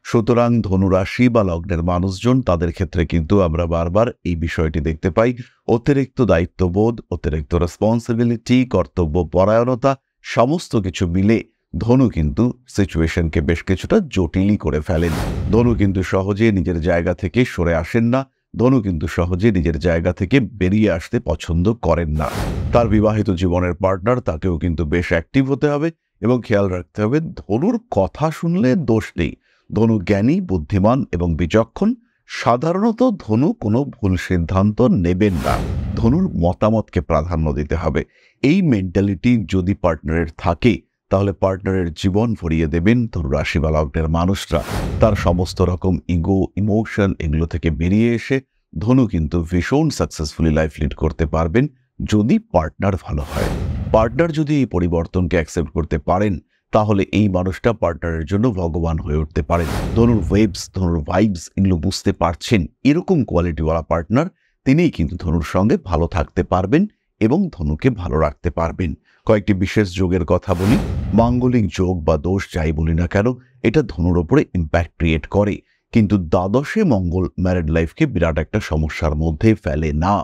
সুতরাং ধনুরাশি বা লগ্নের মানুষজন তাদের ক্ষেত্রে কিন্তু আমরা বারবার এই বিষয়টি দেখতে পাই। অতিরিক্ত দায়িত্ববোধ, অতিরিক্ত রেসপন্সিবিলিটি, কর্তব্য পরায়ণতা সমস্ত কিছু মিলে ধনু কিন্তু সিচুয়েশনকে বেশ কিছুটা জটিলই করে ফেলেন। ধনু কিন্তু সহজে নিজের জায়গা থেকে সরে আসেন না। ধনু কিন্তু সহজে নিজের জায়গা থেকে বেরিয়ে আসতে পছন্দ করেন না। তার বিবাহিত জীবনের পার্টনার তাকেও কিন্তু বেশ অ্যাক্টিভ হতে হবে এবং খেয়াল রাখতে হবে ধনুর কথা শুনলে দোষ নেই। ধনু জ্ঞানী, বুদ্ধিমান এবং বিচক্ষণ। সাধারণত ধনু কোনো ভুল সিদ্ধান্ত নেবেন না। ধনুর মতামতকে প্রাধান্য দিতে হবে। এই মেন্টালিটি যদি পার্টনারের থাকে তাহলে পার্টনারের জীবন ভরিয়ে দেবেন ধনুরাশি বা লগ্নের মানুষরা। তার সমস্ত রকম ইগো, ইমোশন এগুলো থেকে বেরিয়ে এসে ধনু কিন্তু ভীষণ সাকসেসফুলি লাইফ লিড করতে পারবেন যদি পার্টনার ভালো হয়। পার্টনার যদি এই পরিবর্তনকে অ্যাকসেপ্ট করতে পারেন তাহলে এই মানুষটা পার্টনারের জন্য ভগবান হয়ে উঠতে পারেন। ধনুর ওয়েবস, ধনুর ভাইবস এগুলো বুঝতে পারছেন এরকম কোয়ালিটিওয়ালা পার্টনার তিনিই কিন্তু ধনুর সঙ্গে ভালো থাকতে পারবেন এবং ধনুকে ভালো রাখতে পারবেন। কয়েকটি বিশেষ যোগের কথা বলি। মাঙ্গলিক যোগ বা দোষ যাই বলি না কেন, এটা ধনুর ওপরে ইম্প্যাক্ট ক্রিয়েট করে, কিন্তু দ্বাদশে মঙ্গল ম্যারিড লাইফকে বিরাট একটা সমস্যার মধ্যে ফেলে না।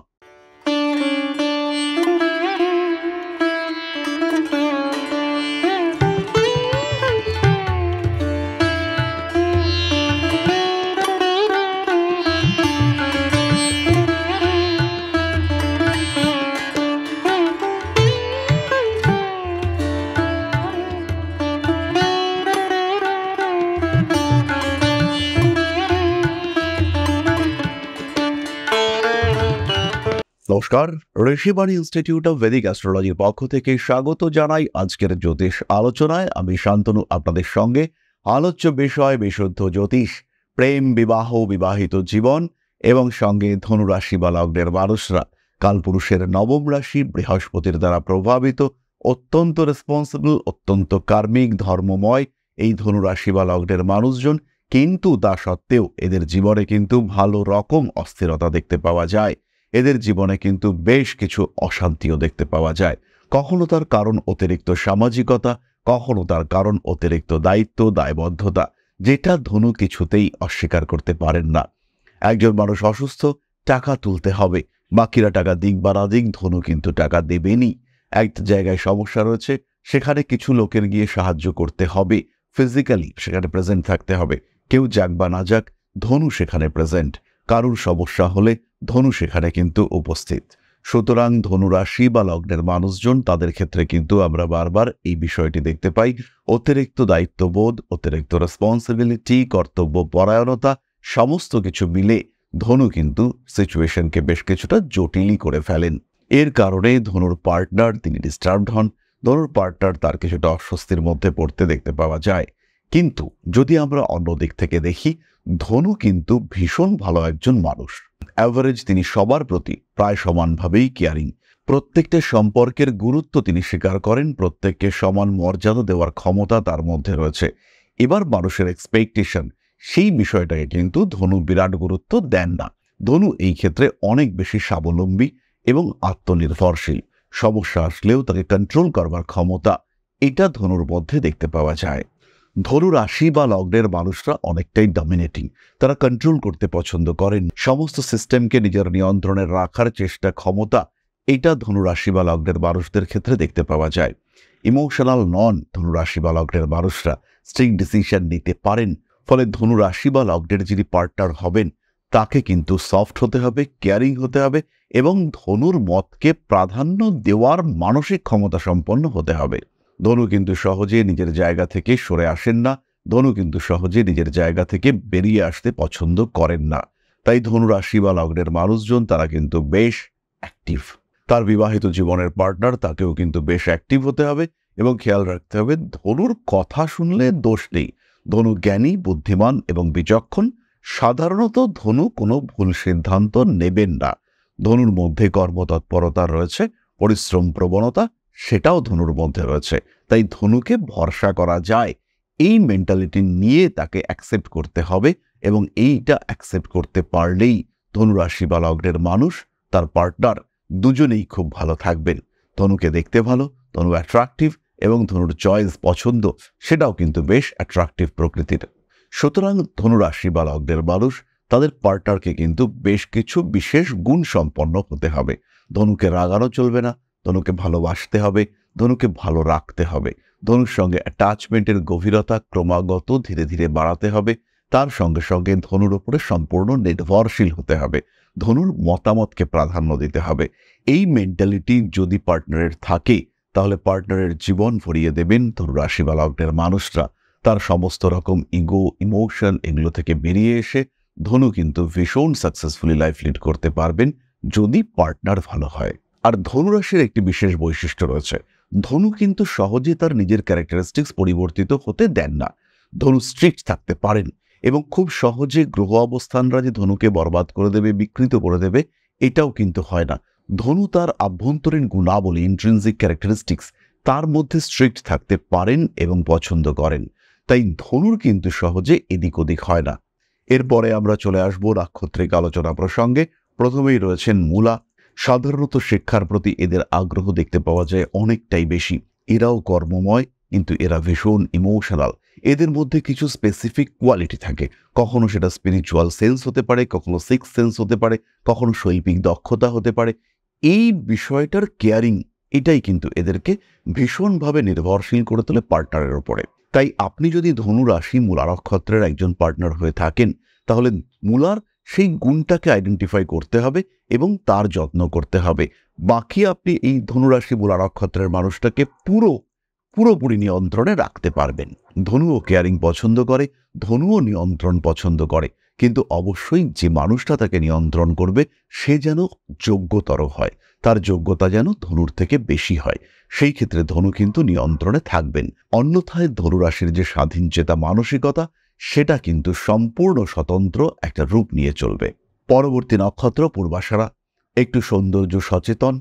নমস্কার, ঋষিবাণী ইনস্টিটিউট অফ ভেদিক অ্যাস্ট্রোলজির পক্ষ থেকে স্বাগত জানাই আজকের জ্যোতিষ আলোচনায়। আমি শান্তনু আপনাদের সঙ্গে। আলোচ্য বিষয় বিশুদ্ধ জ্যোতিষ, প্রেম, বিবাহ, বিবাহিত জীবন এবং সঙ্গে ধনুরাশি বা লগ্নের মানুষরা কালপুরুষের নবম রাশি বৃহস্পতির দ্বারা প্রভাবিত, অত্যন্ত রেসপন্সিবল, অত্যন্ত কার্মিক, ধর্মময় এই ধনুরাশি বা লগ্নের মানুষজন। কিন্তু তা সত্ত্বেও এদের জীবনে কিন্তু ভালো রকম অস্থিরতা দেখতে পাওয়া যায়। এদের জীবনে কিন্তু বেশ কিছু অশান্তিও দেখতে পাওয়া যায়। কখনো তার কারণ অতিরিক্ত সামাজিকতা, কখনো তার কারণ অতিরিক্ত দায়িত্ব, দায়বদ্ধতা, যেটা ধনু কিছুতেই অস্বীকার করতে পারেন না। একজন মানুষ অসুস্থ, টাকা তুলতে হবে, বাকিরা টাকা দিক বা না দিক ধনু কিন্তু টাকা দেবেনই। এক জায়গায় সমস্যা রয়েছে, সেখানে কিছু লোকের গিয়ে সাহায্য করতে হবে, ফিজিক্যালি সেখানে প্রেজেন্ট থাকতে হবে। কেউ যাক বা না যাক, ধনু সেখানে প্রেজেন্ট। কারুর সমস্যা হলে ধনু সেখানে কিন্তু উপস্থিত। সুতরাং ধনুরাশি বা লগ্নের মানুষজন তাদের ক্ষেত্রে কিন্তু আমরা বারবার এই বিষয়টি দেখতে পাই। অতিরিক্ত দায়িত্ববোধ, অতিরিক্ত রেসপন্সিবিলিটি, কর্তব্য পরায়ণতা সমস্ত কিছু মিলে ধনু কিন্তু সিচুয়েশনকে বেশ কিছুটা জটিলই করে ফেলেন। এর কারণে ধনুর পার্টনার তিনি ডিস্টার্বড হন। ধনুর পার্টনার তার কিছুটা অস্বস্তির মধ্যে পড়তে দেখতে পাওয়া যায়। কিন্তু যদি আমরা অন্য দিক থেকে দেখি, ধনু কিন্তু ভীষণ ভালো একজন মানুষ। অ্যাভারেজ তিনি সবার প্রতি প্রায় সমানভাবেই কেয়ারিং। প্রত্যেকটা সম্পর্কের গুরুত্ব তিনি স্বীকার করেন, প্রত্যেককে সমান মর্যাদা দেওয়ার ক্ষমতা তার মধ্যে রয়েছে। এবার মানুষের এক্সপেকটেশন, সেই বিষয়টাকে কিন্তু ধনু বিরাট গুরুত্ব দেন না। ধনু এই ক্ষেত্রে অনেক বেশি স্বাবলম্বী এবং আত্মনির্ভরশীল। সমস্যা আসলেও তাকে কন্ট্রোল করবার ক্ষমতা এটা ধনুর মধ্যে দেখতে পাওয়া যায়। ধনু রাশি বা লগ্নের মানুষরা অনেকটাই ডমিনেটিং। তারা কন্ট্রোল করতে পছন্দ করেন, সমস্ত সিস্টেমকে নিজের নিয়ন্ত্রণে রাখার চেষ্টা, ক্ষমতা এটা ধনু রাশি বা লগ্নের মানুষদের ক্ষেত্রে দেখতে পাওয়া যায়। ইমোশনাল নন ধনু রাশি বা লগ্নের মানুষরা, স্ট্রিক্ট ডিসিশন নিতে পারেন। ফলে ধনু রাশি বা লগ্নের যিনি পার্টনার হবেন তাকে কিন্তু সফট হতে হবে, কেয়ারিং হতে হবে এবং ধনুর মতকে প্রাধান্য দেওয়ার মানসিক ক্ষমতা সম্পন্ন হতে হবে। ধনু কিন্তু সহজে নিজের জায়গা থেকে সরে আসেন না। ধনু কিন্তু সহজে নিজের জায়গা থেকে বেরিয়ে আসতে পছন্দ করেন না। তাই ধনু রাশি বা লগ্নের মানুষজন তারা কিন্তু বেশ অ্যাক্টিভ। তার বিবাহিত জীবনের পার্টনার তাকেও কিন্তু বেশ অ্যাক্টিভ হতে হবে এবং খেয়াল রাখতে হবে ধনুর কথা শুনলে দোষ নেই। ধনু জ্ঞানী, বুদ্ধিমান এবং বিচক্ষণ। সাধারণত ধনু কোনো ভুল সিদ্ধান্ত নেবেন না। ধনুর মধ্যে কর্মতৎপরতা রয়েছে, পরিশ্রম প্রবণতা সেটাও ধনুর মধ্যে রয়েছে। তাই ধনুকে ভরসা করা যায়, এই মেন্টালিটি নিয়ে তাকে অ্যাকসেপ্ট করতে হবে এবং এইটা অ্যাকসেপ্ট করতে পারলেই ধনুরাশি বা লগ্নের মানুষ, তার পার্টনার দুজনেই খুব ভালো থাকবেন। ধনুকে দেখতে ভালো, ধনু অ্যাট্রাকটিভ এবং ধনুর চয়েস, পছন্দ সেটাও কিন্তু বেশ অ্যাট্রাকটিভ প্রকৃতির। সুতরাং ধনুরাশি বা লগ্নের মানুষ তাদের পার্টনারকে কিন্তু বেশ কিছু বিশেষ গুণ সম্পন্ন হতে হবে। ধনুকে রাগানো চলবে না, ধনুকে ভালোবাসতে হবে, ধনুকে ভালো রাখতে হবে, ধনুর সঙ্গে অ্যাটাচমেন্টের গভীরতা ক্রমাগত ধীরে ধীরে বাড়াতে হবে, তার সঙ্গে সঙ্গে ধনুর উপরে সম্পূর্ণ নির্ভরশীল হতে হবে, ধনুর মতামতকে প্রাধান্য দিতে হবে। এই মেন্টালিটি যদি পার্টনারের থাকে তাহলে পার্টনারের জীবন ভরিয়ে দেবেন ধনুরাশি বা লগ্নের মানুষরা। তার সমস্ত রকম ইগো, ইমোশন এগুলো থেকে বেরিয়ে এসে ধনু কিন্তু ভীষণ সাকসেসফুলি লাইফ লিড করতে পারবেন যদি পার্টনার ভালো হয়। আর ধনুরাশির একটি বিশেষ বৈশিষ্ট্য রয়েছে, ধনু কিন্তু সহজে তার নিজের ক্যারেক্টারিস্টিক্স পরিবর্তিত হতে দেন না। ধনু স্ট্রিক্ট থাকতে পারেন এবং খুব সহজে গ্রহ অবস্থানরা যে ধনুকে বরবাদ করে দেবে, বিকৃত করে দেবে, এটাও কিন্তু হয় না। ধনু তার আভ্যন্তরীণ গুণাবলী, ইন্ট্রিনজিক ক্যারেক্টারিস্টিক্স, তার মধ্যে স্ট্রিক্ট থাকতে পারেন এবং পছন্দ করেন। তাই ধনুর কিন্তু সহজে এদিক ওদিক হয় না। এরপরে আমরা চলে আসব নাক্ষত্রিক আলোচনা প্রসঙ্গে। প্রথমেই রয়েছেন মূলা। সাধারণত শিক্ষার প্রতি এদের আগ্রহ দেখতে পাওয়া যায় অনেকটাই বেশি। এরাও কর্মময়, কিন্তু এরা ভীষণ ইমোশনাল। এদের মধ্যে কিছু স্পেসিফিক কোয়ালিটি থাকে, কখনো সেটা স্পিরিচুয়াল সেন্স হতে পারে, কখনো সিক্স সেন্স হতে পারে, কখনো শৈল্পিক দক্ষতা হতে পারে। এই বিষয়টার কেয়ারিং, এটাই কিন্তু এদেরকে ভীষণভাবে নির্ভরশীল করে তোলে পার্টনারের উপরে। তাই আপনি যদি ধনু রাশি মূলা নক্ষত্রের একজন পার্টনার হয়ে থাকেন, তাহলে মূলার সেই গুণটাকে আইডেন্টিফাই করতে হবে এবং তার যত্ন করতে হবে। বাকি আপনি এই ধনুরাশি মূলা নক্ষত্রের মানুষটাকে পুরোপুরি নিয়ন্ত্রণে রাখতে পারবেন। ধনুও কেয়ারিং পছন্দ করে, ধনুও নিয়ন্ত্রণ পছন্দ করে, কিন্তু অবশ্যই যে মানুষটা তাকে নিয়ন্ত্রণ করবে সে যেন যোগ্যতর হয়, তার যোগ্যতা যেন ধনুর থেকে বেশি হয়। সেই ক্ষেত্রে ধনু কিন্তু নিয়ন্ত্রণে থাকবেন। অন্যথায় ধনুরাশির যে স্বাধীন চেতা মানসিকতা, সেটা কিন্তু সম্পূর্ণ স্বতন্ত্র একটা রূপ নিয়ে চলবে। পরবর্তী নক্ষত্র পূর্বাষাঢ়া। একটু সৌন্দর্য সচেতন,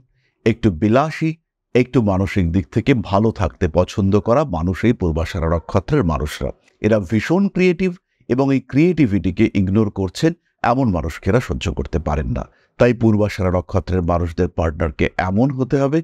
একটু বিলাসী, একটু মানসিক দিক থেকে ভালো থাকতে পছন্দ করা মানুষ এই পূর্বাষাঢ়া নক্ষত্রের মানুষরা। এরা ভীষণ ক্রিয়েটিভ এবং এই ক্রিয়েটিভিটিকে ইগনোর করছেন এমন মানুষকে এরা সহ্য করতে পারেন না। তাই পূর্বাষাঢ়া নক্ষত্রের মানুষদের পার্টনারকে এমন হতে হবে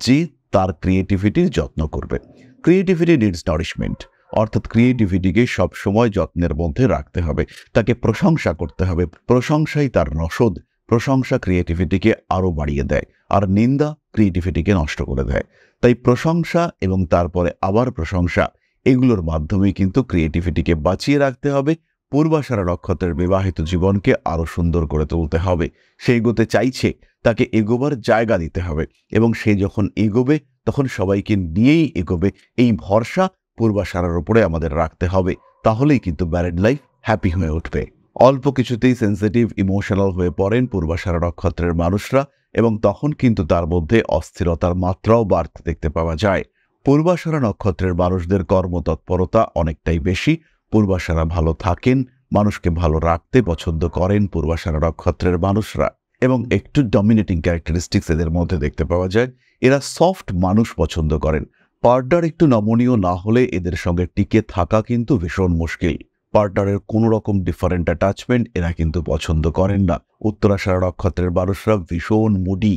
যে তার ক্রিয়েটিভিটির যত্ন করবে। ক্রিয়েটিভিটি নিডস নারিশমেন্ট, অর্থাৎ ক্রিয়েটিভিটিকে সবসময় যত্নের মধ্যে রাখতে হবে, তাকে প্রশংসা করতে হবে। প্রশংসাই তার রসদ। প্রশংসা ক্রিয়েটিভিটিকে আরও বাড়িয়ে দেয়, আর নিন্দা ক্রিয়েটিভিটিকে নষ্ট করে দেয়। তাই প্রশংসা এবং তারপরে আবার প্রশংসা, এগুলোর মাধ্যমে কিন্তু ক্রিয়েটিভিটিকে বাঁচিয়ে রাখতে হবে। পূর্বাষাঢ়া নক্ষত্রের বিবাহিত জীবনকে আরও সুন্দর করে তুলতে হবে। সে এগোতে চাইছে, তাকে এগোবার জায়গা দিতে হবে, এবং সে যখন এগোবে তখন সবাইকে নিয়েই এগোবে, এই ভরসা পূর্বাষাঢ়ার উপরে আমাদের রাখতে হবে। তাহলেই কিন্তু ম্যারিড লাইফ হ্যাপি হয়ে উঠবে। অল্প কিছুতেই সেন্সিটিভ, ইমোশনাল হয়ে পড়েন পূর্বাষাঢ়া নক্ষত্রের মানুষরা, এবং তখন কিন্তু তার মধ্যে অস্থিরতার মাত্রাও বাড়তে দেখতে পাওয়া যায়। পূর্বাষাঢ়া নক্ষত্রের মানুষদের কর্মতৎপরতা অনেকটাই বেশি। পূর্বাষাঢ়া ভালো থাকেন, মানুষকে ভালো রাখতে পছন্দ করেন পূর্বাষাঢ়া নক্ষত্রের মানুষরা, এবং একটু ডমিনেটিং ক্যারেক্টারিস্টিক্স এদের মধ্যে দেখতে পাওয়া যায়। এরা সফট মানুষ পছন্দ করেন। পার্টনার একটু নমনীয় না হলে এদের সঙ্গে টিকে থাকা কিন্তু ভীষণ মুশকিল। পার্টনারের কোনো রকম ডিফারেন্ট অ্যাটাচমেন্ট এরা কিন্তু পছন্দ করেন না। উত্তরাষাঢ়া নক্ষত্রের মানুষরা ভীষণ মুডি।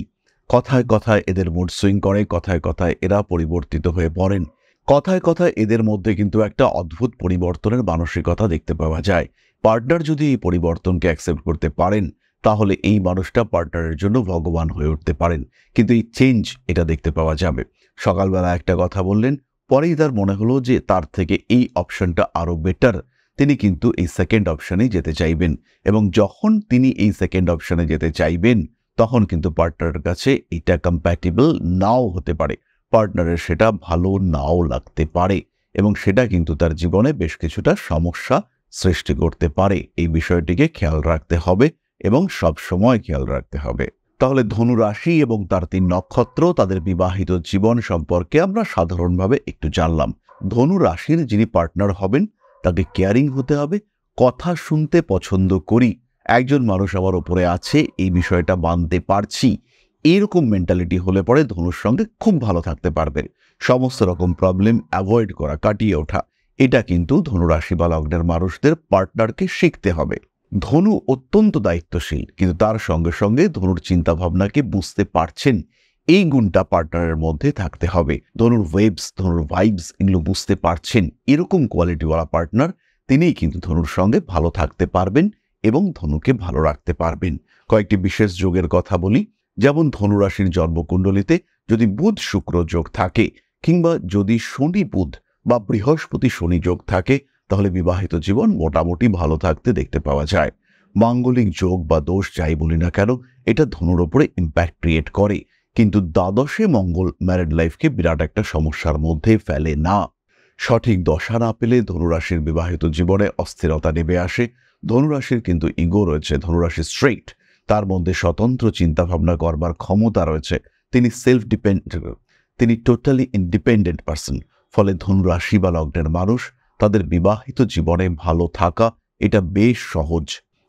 কথায় কথায় এদের মুড সুইং করে, কথায় কথায় এরা পরিবর্তিত হয়ে পড়েন। কথায় কথায় এদের মধ্যে কিন্তু একটা অদ্ভুত পরিবর্তনের মানসিকতা দেখতে পাওয়া যায়। পার্টনার যদি এই পরিবর্তনকে অ্যাকসেপ্ট করতে পারেন, তাহলে এই মানুষটা পার্টনারের জন্য ভগবান হয়ে উঠতে পারেন। কিন্তু এই চেঞ্জ এটা দেখতে পাওয়া যাবে। সকালবেলা একটা কথা বললেন, পরেই তার মনে হলো যে তার থেকে এই অপশনটা আরও বেটার। তিনি কিন্তু এই সেকেন্ড অপশনেই যেতে চাইবেন, এবং যখন তিনি এই সেকেন্ড অপশনে যেতে চাইবেন তখন কিন্তু পার্টনারের কাছে এটা কম্প্যাটিবল নাও হতে পারে, পার্টনারের সেটা ভালো নাও লাগতে পারে, এবং সেটা কিন্তু তার জীবনে বেশ কিছুটা সমস্যা সৃষ্টি করতে পারে। এই বিষয়টিকে খেয়াল রাখতে হবে এবং সব সময় খেয়াল রাখতে হবে। তাহলে ধনু রাশি এবং তার 3 নক্ষত্র, তাদের বিবাহিত জীবন সম্পর্কে আমরা সাধারণভাবে একটু জানলাম। ধনু রাশির যিনি পার্টনার হবেন তাকে কেয়ারিং হতে হবে। কথা শুনতে পছন্দ করি, একজন মানুষ আমার ওপরে আছে, এই বিষয়টা মানতে পারছি, এরকম মেন্টালিটি হলে পরে ধনুর সঙ্গে খুব ভালো থাকতে পারবে। সমস্ত রকম প্রবলেম অ্যাভয়েড করা, কাটিয়ে ওঠা, এটা কিন্তু ধনুরাশি বা লগ্নের মানুষদের পার্টনারকে শিখতে হবে। ধনু অত্যন্ত দায়িত্বশীল, কিন্তু তার সঙ্গে সঙ্গে ধনুর চিন্তাভাবনাকে বুঝতে পারছেন, এই গুণটা পার্টনারের মধ্যে থাকতে হবে। ধনুর ওয়েবস, ধনুর ভাইবস, এগুলো বুঝতে পারছেন, এরকম কোয়ালিটিওয়ালা পার্টনার তিনিই কিন্তু ধনুর সঙ্গে ভালো থাকতে পারবেন এবং ধনুকে ভালো রাখতে পারবেন। কয়েকটি বিশেষ যোগের কথা বলি, যেমন ধনুরাশির জন্মকুণ্ডলিতে যদি বুধ শুক্র যোগ থাকে, কিংবা যদি শনি বুধ বা বৃহস্পতি শনি যোগ থাকে, তাহলে বিবাহিত জীবন মোটামুটি ভালো থাকতে দেখতে পাওয়া যায়। মাঙ্গলিক যোগ বা দোষ যাই বলি না কেন, এটা ধনুর ওপরে ইম্প্যাক্ট ক্রিয়েট করে, কিন্তু দ্বাদশে মঙ্গল ম্যারিড লাইফকে বিরাট একটা সমস্যার মধ্যে ফেলে না। সঠিক দশা না পেলে ধনুরাশির বিবাহিত জীবনে অস্থিরতা নেমে আসে। ধনুরাশির কিন্তু ইগো রয়েছে, ধনুরাশি স্ট্রেইট, তার মধ্যে স্বতন্ত্র চিন্তাভাবনা করবার ক্ষমতা রয়েছে, তিনি সেলফ ডিপেন্ডেন্ট, তিনি টোটালি ইন্ডিপেন্ডেন্ট পার্সন। ফলে ধনুরাশি বা লগ্নের মানুষ তাদের বিবাহিত জীবনে ভালো থাকা এটা বেশ সহজ,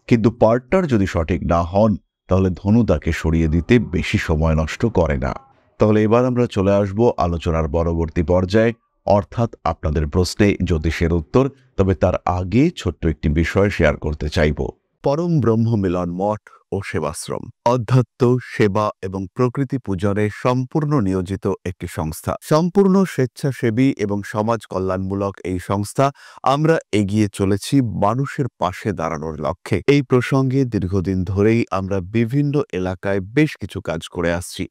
কিন্তু পার্টনার যদি সঠিক না হন তাহলে ধনু তাকে সরিয়ে দিতে বেশি সময় নষ্ট করে না। তাহলে এবার আমরা চলে আসব আলোচনার পরবর্তী পর্যায়ে, অর্থাৎ আপনাদের প্রশ্নে জ্যোতিষের উত্তর। তবে তার আগে ছোট্ট একটি বিষয় শেয়ার করতে চাইব। পরম ব্রহ্ম মিলন মঠ ও সেবাশ্রম অধ্যাত্ম, সেবা এবং প্রকৃতি পূজনে সম্পূর্ণ নিয়োজিত একটি সংস্থা। সম্পূর্ণ স্বেচ্ছাসেবী এবং সমাজ কল্যাণমূলক এই সংস্থা আমরা এগিয়ে চলেছি মানুষের পাশে দাঁড়ানোর লক্ষ্যে। এই প্রসঙ্গে দীর্ঘদিন ধরেই আমরা বিভিন্ন এলাকায় বেশ কিছু কাজ করে আসছি।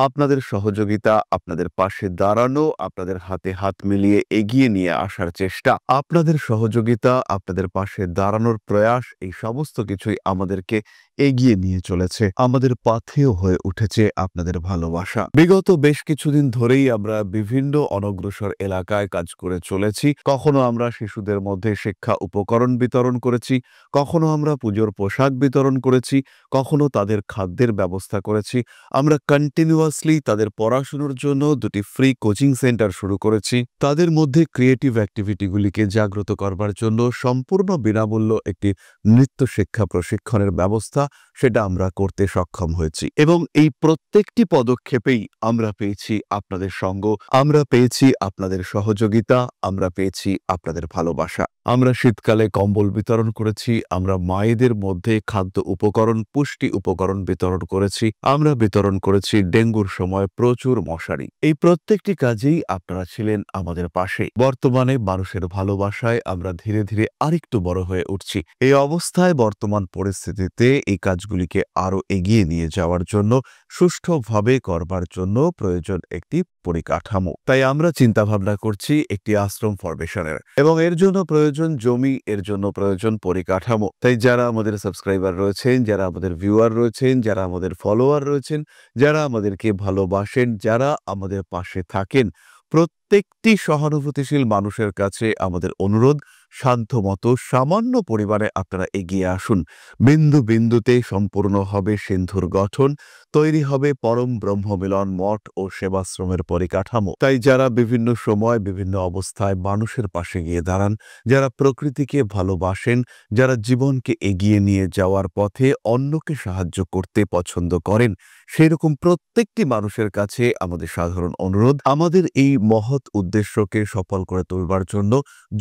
আপনাদের সহযোগিতা, আপনাদের পাশে দাঁড়ানো, আপনাদের হাতে হাত মিলিয়ে এগিয়ে নিয়ে আসার চেষ্টা, আপনাদের সহযোগিতা, আপনাদের পাশে দাঁড়ানোর প্রয়াস, এই সমস্ত কিছুই আমাদেরকে এগিয়ে নিয়ে চলেছে। আমাদের পাথেয় হয়ে উঠেছে আপনাদের ভালোবাসা। বিগত বেশ কিছুদিন ধরেই আমরা বিভিন্ন অনগ্রসর এলাকায় কাজ করে চলেছি। কখনো আমরা শিশুদের মধ্যে শিক্ষা উপকরণ বিতরণ করেছি, কখনো আমরা পুজোর পোশাক বিতরণ করেছি, কখনো তাদের খাদ্যের ব্যবস্থা করেছি। আমরা কন্টিনিউয়াসলি তাদের পড়াশোনার জন্য 2টি ফ্রি কোচিং সেন্টার শুরু করেছি। তাদের মধ্যে ক্রিয়েটিভ অ্যাক্টিভিটিগুলিকে জাগ্রত করবার জন্য সম্পূর্ণ বিনামূল্য একটি নৃত্য শিক্ষা প্রশিক্ষণের ব্যবস্থা, সেটা আমরা করতে সক্ষম হয়েছি। এবং এই প্রত্যেকটি পদক্ষেপেই আমরা পেয়েছি আপনাদের সঙ্গ, আমরা পেয়েছি আপনাদের সহযোগিতা, আমরা পেয়েছি আপনাদের ভালোবাসা। আমরা শীতকালে কম্বল বিতরণ করেছি, আমরা মায়েদের মধ্যে খাদ্য উপকরণ, পুষ্টি উপকরণ বিতরণ করেছি, আমরা বিতরণ করেছি ডেঙ্গুর সময় প্রচুর মশারি। এই প্রত্যেকটি কাজেই আপনারা ছিলেন আমাদের পাশে। বর্তমানে মানুষের ভালোবাসায় আমরা ধীরে ধীরে আরেকটু বড় হয়ে উঠছি। এই অবস্থায় বর্তমান পরিস্থিতিতে এই কাজগুলিকে আরো এগিয়ে নিয়ে যাওয়ার জন্য, সুষ্ঠুভাবে করবার জন্য প্রয়োজন একটি পরিকাঠামো। তাই আমরা চিন্তা ভাবনা করছি একটি আশ্রম ফরমেশনের, এবং এর জন্য প্রয়োজন জমি, এর জন্য প্রয়োজন পরিকাঠামো। তাই যারা আমাদের সাবস্ক্রাইবার রয়েছেন, যারা আমাদের ভিউয়ার রয়েছেন, যারা আমাদের ফলোয়ার রয়েছেন, যারা আমাদেরকে ভালোবাসেন, যারা আমাদের পাশে থাকেন, প্রত্যেকটি সহানুভূতিশীল মানুষের কাছে আমাদের অনুরোধ, সাধ্যমতো সামান্য পরিমাণে আপনারা এগিয়ে আসুন। বিন্দু বিন্দুতে সম্পূর্ণ হবে সিন্ধুর গঠন, তৈরি হবে পরম ব্রহ্মমিলন মঠ ও সেবাশ্রমের পরিকাঠামো। তাই যারা বিভিন্ন সময় বিভিন্ন অবস্থায় মানুষের পাশে গিয়ে দাঁড়ান, যারা প্রকৃতিকে ভালোবাসেন, যারা জীবনকে এগিয়ে নিয়ে যাওয়ার পথে অন্যকে সাহায্য করতে পছন্দ করেন, সেরকম প্রত্যেকটি মানুষের কাছে আমাদের সাধারণ অনুরোধ, আমাদের এই মহৎ উদ্দেশ্যকে সফল করে তুলবার জন্য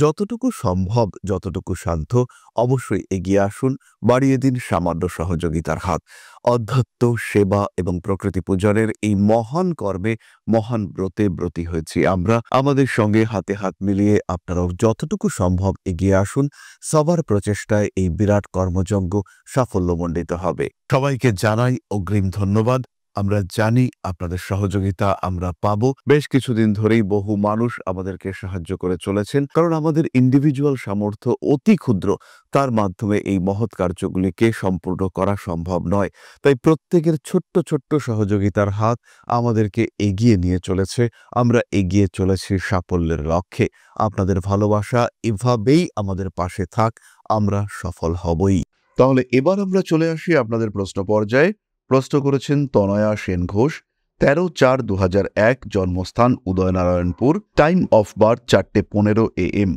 যতটুকু সম্ভব, যতটুকু সাধ্য, অবশ্যই এগিয়ে আসুন, বাড়িয়ে দিন সামান্য সহযোগিতার হাত। অধ্যাত্ম, সেবা এবং প্রকৃতি পূজনের এই মহান কর্মে, মহান ব্রতে ব্রতী হয়েছি আমরা। আমাদের সঙ্গে হাতে হাত মিলিয়ে আপনারাও যতটুকু সম্ভব এগিয়ে আসুন। সবার প্রচেষ্টায় এই বিরাট কর্মযজ্ঞ সাফল্যমণ্ডিত হবে। সবাইকে জানাই অগ্রিম ধন্যবাদ। আমরা জানি আপনাদের সহযোগিতা আমরা পাবো। বেশ কিছুদিন ধরেই বহু মানুষ আমাদেরকে সাহায্য করে চলেছেন, কারণ আমাদের ইন্ডিভিজুয়াল সামর্থ্য অতি ক্ষুদ্র, তার মাধ্যমে এই মহৎ কার্যগুলিকে সম্পূর্ণ করা সম্ভব নয়। তাই প্রত্যেকের ছোট্ট ছোট্ট সহযোগিতার হাত আমাদেরকে এগিয়ে নিয়ে চলেছে। আমরা এগিয়ে চলেছি সাফল্যের লক্ষ্যে। আপনাদের ভালোবাসা এভাবেই আমাদের পাশে থাক, আমরা সফল হবই। তাহলে এবার আমরা চলে আসি আপনাদের প্রশ্ন পর্যায়ে। প্রশ্ন করেছেন তনয়া সেন ঘোষ, 13/4/2001, জন্মস্থান Udaynarayanpur, time of birth 4:15 AM।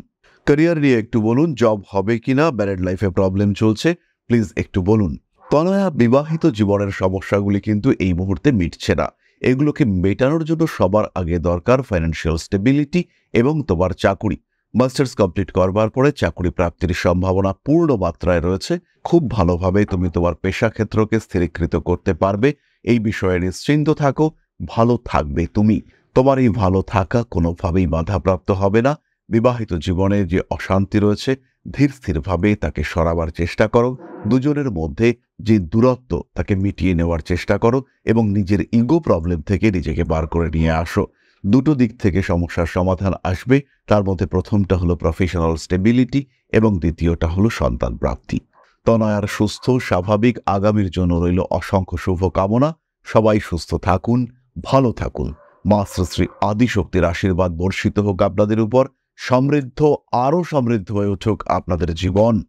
Career নিয়ে একটু বলুন, জব হবে কিনা, ম্যারিড লাইফে প্রবলেম চলছে, প্লিজ একটু বলুন। তনয়া, বিবাহিত জীবনের সমস্যাগুলি কিন্তু এই মুহূর্তে মিটছে না। এগুলোকে মেটানোর জন্য সবার আগে দরকার ফাইন্যান্সিয়াল স্টেবিলিটি এবং তোমার চাকুরি। মাস্টার্স কমপ্লিট করবার পরে চাকরি প্রাপ্তির সম্ভাবনা পূর্ণ মাত্রায় রয়েছে। খুব ভালোভাবে তুমি তোমার পেশাক্ষেত্রকে স্থিরীকৃত করতে পারবে। এই বিষয়ে নিশ্চিন্ত থাকো, ভালো থাকবে তুমি। তোমার এই ভালো থাকা কোনোভাবেই বাধাপ্রাপ্ত হবে না। বিবাহিত জীবনে যে অশান্তি রয়েছে ধীর স্থিরভাবে তাকে সরাবার চেষ্টা করো, দুজনের মধ্যে যে দূরত্ব তাকে মিটিয়ে নেওয়ার চেষ্টা করো এবং নিজের ইগো প্রবলেম থেকে নিজেকে বার করে নিয়ে আসো। দুটো দিক থেকে সমস্যার সমাধান আসবে। তার মধ্যে প্রথমটা হলো প্রফেশনাল স্টেবিলিটি এবং দ্বিতীয়টা হলো সন্তান প্রাপ্তি। তনয়ার সুস্থ স্বাভাবিক আগামীর জন্য রইল অসংখ্য শুভকামনা। সবাই সুস্থ থাকুন, ভালো থাকুন। মা শ্রী শ্রী আদিশক্তির আশীর্বাদ বর্ষিত হোক আপনাদের উপর। সমৃদ্ধ, আরও সমৃদ্ধ হয়ে উঠুক আপনাদের জীবন।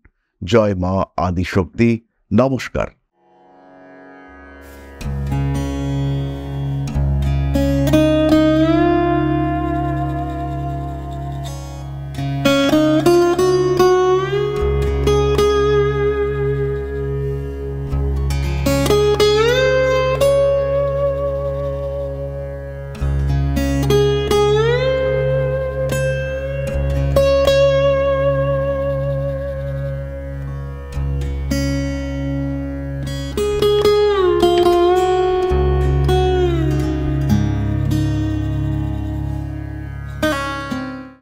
জয় মা আদিশক্তি। নমস্কার।